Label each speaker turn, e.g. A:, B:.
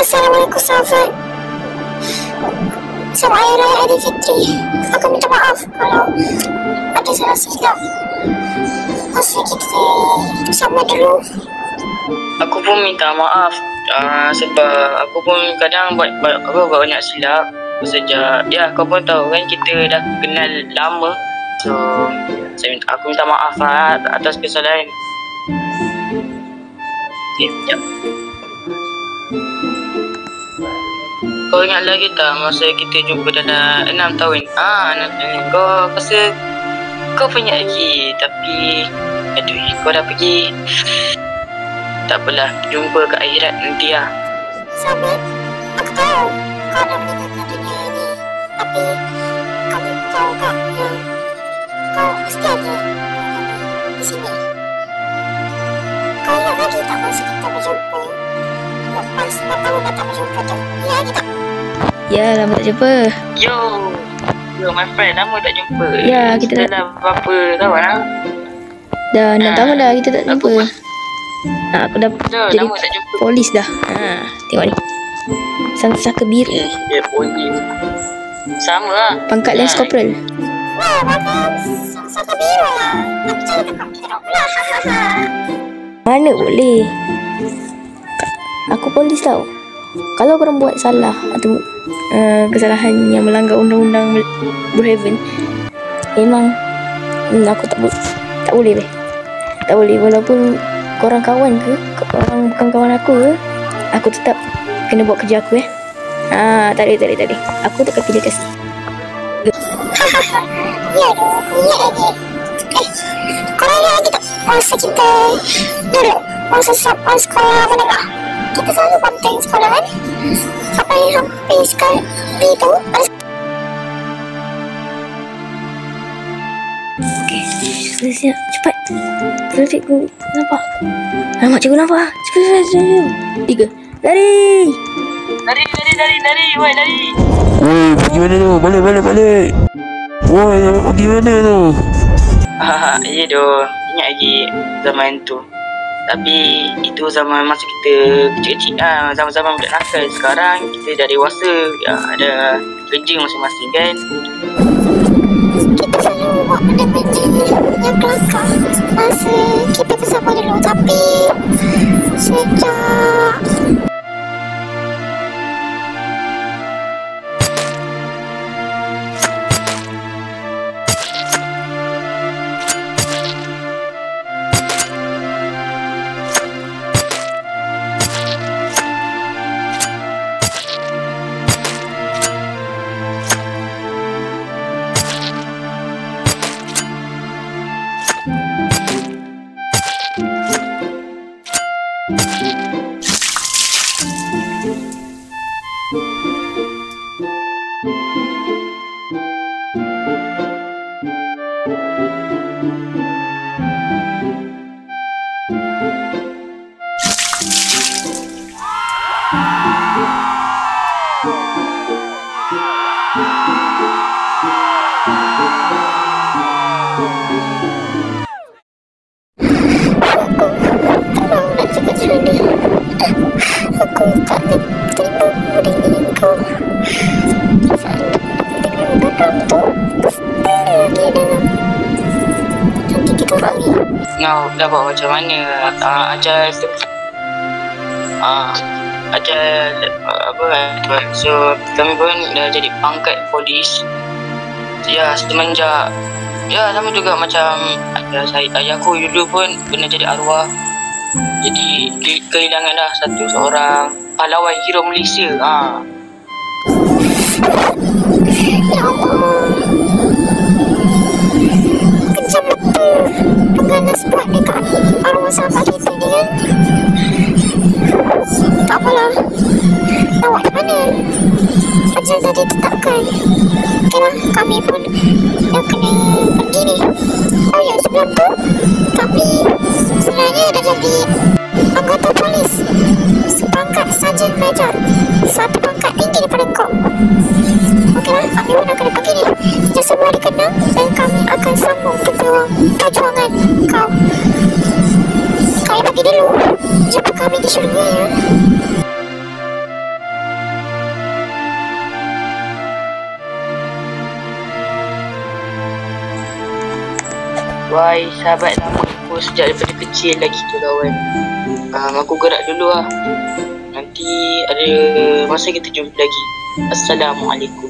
A: Assalamualaikum sahabat. Selamat Hari Raya Aidilfitri. Aku minta maaf kalau ada salah silap. Masa kita sama dulu.
B: Aku pun minta maaf sebab aku pun kadang buat banyak silap. Sejak kau pun tahu kan kita dah kenal lama. So aku minta maaf atas kesalahan. Sekejap. Kau ingat lagi tak masa kita jumpa dalam 6 tahun? 6 tahun. Kau rasa kau punya lagi, tapi kau dah pergi. Tak apalah, jumpa kat akhirat nanti lah.
A: Sahabat, aku tahu kau dah meninggalkan dunia ini, tapi kami tahu kak yang kau mesti ada di sini. Kau ingat lagi tak masa kita berjumpa lepas 4 tahun dah tak berjumpa tu? Ya lagi tak?
C: Ya, lama tak jumpa.
B: Yo my friend, lama tak jumpa.
C: Ya, kita
B: dah berapa tahun lah?
C: Dah 6 tahun dah kita tak jumpa. Aku dah jadi
B: lama tak jumpa.
C: polis dah. Tengok ni. Sang-saka biru.
B: Dia polis. Sama lah.
C: Pangkat Lance Corporal.
A: Wah, bagus. Sang-saka biru lah. Aku cari tempat kita dok pula.
C: Mana boleh. Aku polis tau. Kalau korang buat salah atau kesalahan yang melanggar undang-undang Brookhaven, memang aku tak boleh beh. Tak boleh, walaupun korang kawan ke, korang bukan kawan aku ke, aku tetap kena buat kerja aku tak boleh. Aku tak kerja kasih.
A: Ya dong, ingat lagi. Kau ingat lagi tak masa kita duduk masa sekolah menengah? Kita selalu banteng sekolah kan? Sampai habis sekali tu.
C: Okey, siap, cepat. Kalau cikgu nampak. Alamak, cikgu nampak. Cepat. 3. Lari. Woi, lari.
D: Woi, pergi mana tu? Balik. Woi, nak pergi mana tu?
B: Ya doh, ingat lagi zaman tu. Tapi itu zaman masa kita kecil-kecil zaman-zaman budak nakal. Sekarang kita dah dewasa, ada kerja masing-masing kan.
A: Kita selalu buat benda-benda yang kelakar masa kita bersama dulu. Tapi sejak aku tak terima dengan kau. Dengan tu lagi dalam hati kita orang ni.
B: Kau dah buat macam mana ajar tu? Ajar apa kan? So kami pun dah jadi pangkat polis. Ya, semenjak sama juga macam ayahku dulu pun pernah jadi arwah. Jadi kehilanganlah seorang pahlawan hero Malaysia.
A: Ya Allah, kejam betul pengganas buat dekat arwah sahabat kita ni kan. Tak apalah, awak di mana? Ajal dah ditetapkan. Okeylah, kami pun dah kena pergi ni. Oh ya, sebelum tu kami sebenarnya dah jadi anggota polis sepangkat Sarjan Major, satu pangkat tinggi daripada kau. Okeylah, kami pun dah kena pergi ni. Kita semua dikenal dan kami akan sambung perjuangan kau. Kami pergi dulu. Jumpa kami di syurga ya.
B: Bye sahabat lama aku sejak daripada kecil lagi tu kawan. Aku gerak dulu lah. Nanti ada masa kita jumpa lagi. Assalamualaikum.